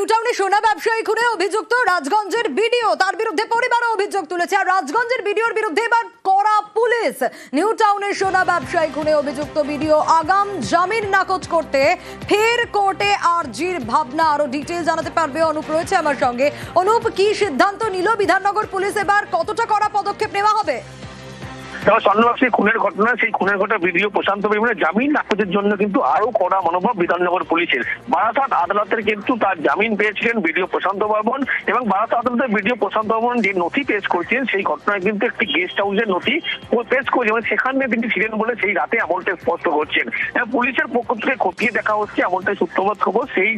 New টাউনে সোনা ব্যবসায়ী খুনে অভিযুক্ত রাজগঞ্জের বিডিও, তার বিরুদ্ধে পরিবারও অভিযোগ তুলেছে। আর রাজগঞ্জের বিডিওর বিরুদ্ধে এবার কড়া পুলিশ। নিউ টাউনের সোনা ব্যবসায়ী খুনে অভিযুক্ত বিডিও আগাম জামিন নাকচ করতে ফের কোর্টে আর্জির ভাবনা। আরো ডিটেইল জানাতে পারবে অনুপ, রয়েছে আমার সঙ্গে। অনুপ, কি সিদ্ধান্ত নিল বিধাননগর পুলিশ? এবার কতটা কড়া পদক্ষেপ নেওয়া হবে? স্বর্ণবাসী খুনের ঘটনা, সেই খুনের ঘটনা ভিডিও প্রশান্ত বর্মনের জামিন নাকচের জন্য কিন্তু আরো কড়া মনোভাব বিধাননগর পুলিশের। বারাসাত আদালতের কিন্তু তার জামিন পেয়েছিলেন ভিডিও প্রশান্ত বর্মন, এবং বারাসাত আদালতের ভিডিও প্রশান্ত বর্মন যে নথি পেশ করেছিলেন সেই ঘটনায় কিন্তু একটি গেস্ট হাউসের নথি পেশ করেছেন, এবং সেখানে তিনি ছিলেন বলে সেই রাতে এমনটা স্পষ্ট করছেন। পুলিশের পক্ষ থেকে খতিয়ে দেখা হচ্ছে, এমনটাই সূত্রপাত খবর। সেই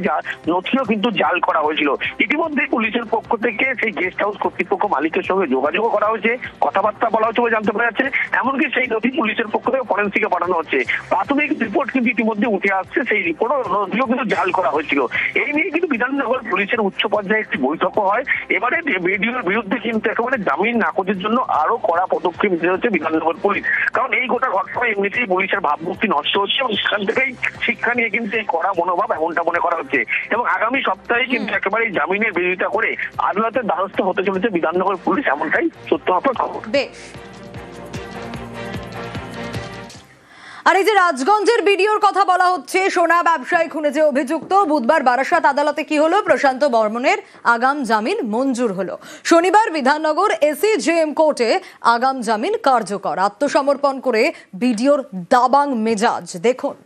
নথিও কিন্তু জাল করা হয়েছিল। ইতিমধ্যে পুলিশের পক্ষ থেকে সেই গেস্ট হাউস কর্তৃপক্ষ মালিকের সঙ্গে যোগাযোগ করা হয়েছে, কথাবার্তা বলা হচ্ছে বলে জানতে পারা যাচ্ছে। এমনকি সেই নথি পুলিশের পক্ষ থেকে ফরেন্সিকে পাঠানো হচ্ছে। প্রাথমিক রিপোর্ট কিন্তু ইতিমধ্যে উঠে আসছে, সেই রিপোর্টও কিন্তু জাল করা হয়েছিল। এই নিয়ে কিন্তু বিধাননগর পুলিশের উচ্চ পর্যায়ে একটি বৈঠক হয়। এবারে ভিডিওর বিরুদ্ধে কিন্তু একেবারে জামিন নাকচের জন্য আরো কড়া পদক্ষেপ নিতে হচ্ছে বিধাননগর পুলিশ। কারণ এই গোটা ঘটনায় এমনিতেই পুলিশের ভাবমূর্তি নষ্ট হচ্ছে, এবং সেখান থেকেই শিক্ষা নিয়ে কিন্তু এই কড়া মনোভাব এমনটা মনে করা হচ্ছে। এবং আগামী সপ্তাহে কিন্তু একেবারে জামিনের বিরোধিতা করে আদালতের দ্বারস্থ হতে চলেছে বিধাননগর পুলিশ, এমনটাই সত্যমাত্র খবর। আর এই যে রাজগঞ্জের বিডিওর কথা বলা হচ্ছে, সোনা ব্যবসায়ী খুনে যে অভিযুক্ত, বুধবার বারাসাত আদালতে কি হলো? প্রশান্ত বর্মনের আগাম জামিন মঞ্জুর হলো। শনিবার বিধাননগর এসিজেএম কোর্টে আগাম জামিন কার্যকর। আত্মসমর্পণ করে বিডিওর দাবাং মেজাজ দেখুন।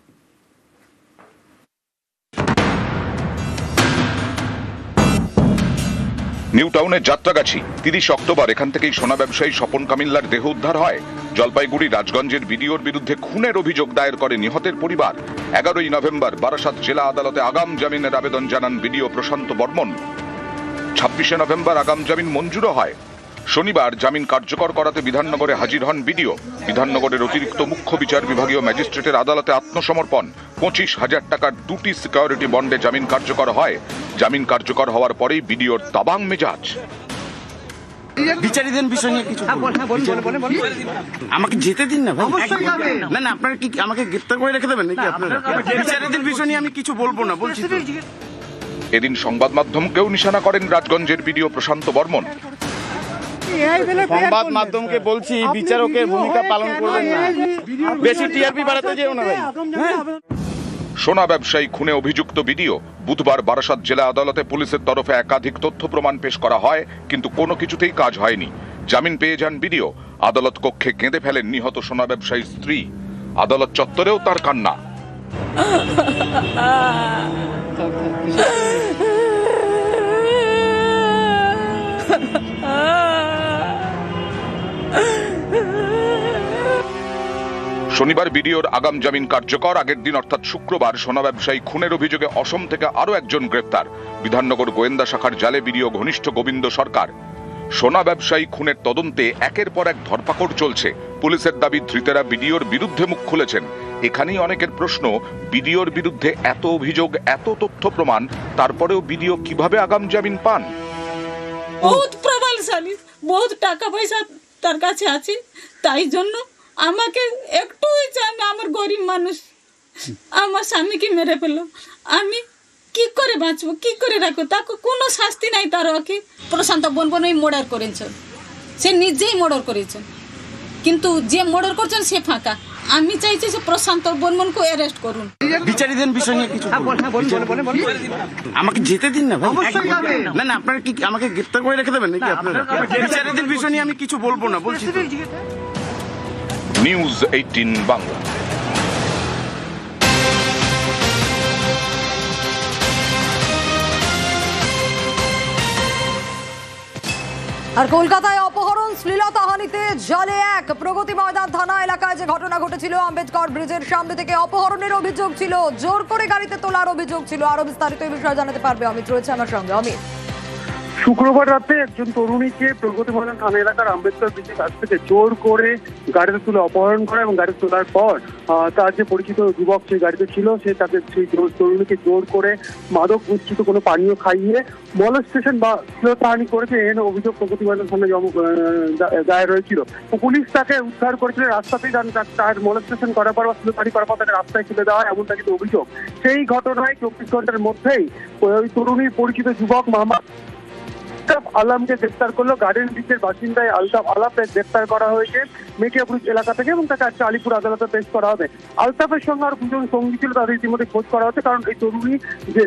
নিউ টাউনের যাত্রাগাছি 30 অক্টোবর এখান থেকেই সোনা ব্যবসায়ী স্বপন কামিল্লার দেহ উদ্ধার হয়। জলপাইগুড়ি রাজগঞ্জের বিডিওর বিরুদ্ধে খুনের অভিযোগ দায়ের করে নিহতের পরিবার। 11ই নভেম্বর বারাসাত জেলা আদালতে আগাম জামিনের আবেদন জানান বিডিও প্রশান্ত বর্মন। 26শে নভেম্বর আগাম জামিন মঞ্জুরও হয়। শনিবার জামিন কার্যকর করাতে বিধাননগরে হাজির হন বিডিও। বিধাননগরের অতিরিক্ত মুখ্য বিচার বিভাগীয় ম্যাজিস্ট্রেটের আদালতে আত্মসমর্পণ। 25,000 টাকার 2টি সিকিউরিটি বন্ডে জামিন কার্যকর হয়। জামিন কার্যকর হওয়ার পরেই বিডিওর দাবাং মেজাজ। বিচারিদের বিষয় নিয়ে কিছু আমাকে যেতে দিন না ভাই। না না, আপনারা কি আমাকে গ্রেফতার করে রেখে দেবেন নাকি? আপনারা বিচারিদের বিষয় নিয়ে আমি কিছু বলবো না বলছি। এদিন সংবাদ মাধ্যমকেও নিশানা করেন রাজগঞ্জের বিডিও প্রশান্ত বর্মন। সংবাদ মাধ্যমকে বলছি, বিচারকের ভূমিকা পালন করবেন না, বেশি টিআরপি বাড়াতে যেও না ভাই। সোনা ব্যবসায়ী খুনে অভিযুক্ত বিডিও। বুধবার বারাসাত জেলা আদালতে পুলিশের তরফে একাধিক তথ্য প্রমাণ পেশ করা হয়, কিন্তু কোনো কিছুতেই কাজ হয়নি। জামিন পেয়ে যান বিডিও। আদালত কক্ষে কেঁদে ফেলেন নিহত সোনা ব্যবসায়ীর স্ত্রী। আদালত চত্বরেও তার কান্না। শনিবার বিডিওর আগাম জামিন কার্যকর। আগের দিন অর্থাৎ শুক্রবার সোনা ব্যবসায়ী খুনের অভিযোগে অসম থেকে আরো একজন গ্রেপ্তার। বিধাননগর গোয়েন্দা শাখার জালে বিডিও ঘনিষ্ঠ গোবিন্দ সরকার। সোনা ব্যবসায়ী খুনের তদন্তে একের পর এক ধরপাকড় চলছে। পুলিশের দাবি ধৃতেরা বিডিওর বিরুদ্ধে মুখ খুলেছেন। এখানেই অনেকের প্রশ্ন, বিডিওর বিরুদ্ধে এত অভিযোগ, এত তথ্য প্রমাণ, তারপরেও বিডিও কিভাবে আগাম জামিন পান? বহুত প্রবলশালী, বহুত টাকা পয়সা তার কাছে আছে, তাই জন্য আমাকে একটু চাই না। আমার গরিব মানুষ, আমার স্বামীকে মেরে ফেলো, আমি কি করে বাঁচবো, কি করে রাখবো? তাকে কোনো শাস্তি নাই তার। ওকে প্রশান্ত বর্মনই মর্ডার করেছেন, সে নিজেই মর্ডার করেছেন, কিন্তু যে মর্ডার করছেন সে ফাঁকা। আমি চাইছি সে প্রশান্ত বর্মনকে অ্যারেস্ট করুন। বিচারিদের বিষয় নিয়ে কিছু আমাকে যেতে দিন না ভাই। না না, আপনারা কি আমাকে গ্রেফতার করে রেখে দেবেন নাকি? আপনারা বিচারিদের বিষয় নিয়ে আমি কিছু বলবো না বলছি। নিউজ 18 বাংলা। আর কলকাতায় অপহরণ, শ্লীলতাহানিতে জালে এক। প্রগতি ময়দান থানা এলাকায় যে ঘটনা ঘটেছিল, আম্বেদকর ব্রিজের সামনে থেকে অপহরণের অভিযোগ ছিল, জোর করে গাড়িতে তোলার অভিযোগ ছিল। আরো বিস্তারিত এই বিষয়ে জানাতে পারবে অমিত, রয়েছে আমার সঙ্গে। অমিত, শুক্রবার রাতে একজন তরুণীকে প্রগতি ময়দান থানা এলাকার আম্বেদকর ব্রিজের কাছ থেকে জোর করে গাড়িতে তুলে অপহরণ করে এবং গাড়িতে তোলার পর তার যে পরিচিত যুবক সেই গাড়িতে ছিল সে তাকে সেই তরুণীকে জোর করে মাদক মিশ্রিত কোনো পানীয় খাইয়ে মলেস্টেশন বা শ্লীলতাহানি করেছে এর অভিযোগ প্রগতি ময়দান থানায় দায়ের হয়েছিল। পুলিশ তাকে উদ্ধার করেছিল রাস্তাতেই, তার মলেস্টেশন করার পর বা শ্লীলতাহানি করার পর তাকে রাস্তায় ফেলে দেওয়া হয় এমনটা কিন্তু অভিযোগ। সেই ঘটনায় 24 ঘন্টার মধ্যেই ওই তরুণীর পরিচিত যুবক মোহাম্মদ আলতাফ আলমকে গ্রেপ্তার করলো। গার্ডেন ব্রিজের বাসিন্দায় আলতাফ আলমকে গ্রেপ্তার করা হয়েছে মেটিয়াপুর এলাকা থেকে এবং তাকে আজকে আলিপুর আদালতে পেশ করা হবে। আলতাফের সঙ্গে আর দুজন সঙ্গী ছিল, তাদের ইতিমধ্যে খোঁজ করা হচ্ছে, কারণ এই তরুণী যে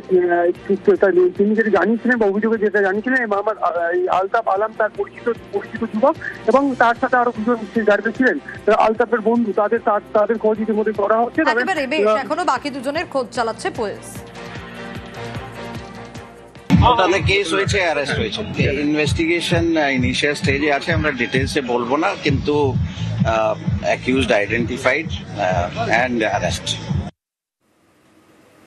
তিনি যেটা জানিয়েছিলেন বা অভিযোগে যেটা জানিয়েছিলেন মোহাম্মদ আলতাফ আলম তার পরিচিত যুবক এবং তার সাথে আরো দুজন গাড়িতে ছিলেন আলতাফের বন্ধু, তাদের খোঁজ ইতিমধ্যে করা হচ্ছে। এখনো বাকি দুজনের খোঁজ চালাচ্ছে পুলিশ। ওটাতে কেস হয়েছে, অ্যারেস্ট হয়েছে, ইনভেস্টিগেশন ইনিশিয়াল স্টেজে আছে, আমরা ডিটেলসে বলবো না, কিন্তু অ্যাকিউজড আইডেন্টিফাইড অ্যান্ড অ্যারেস্ট।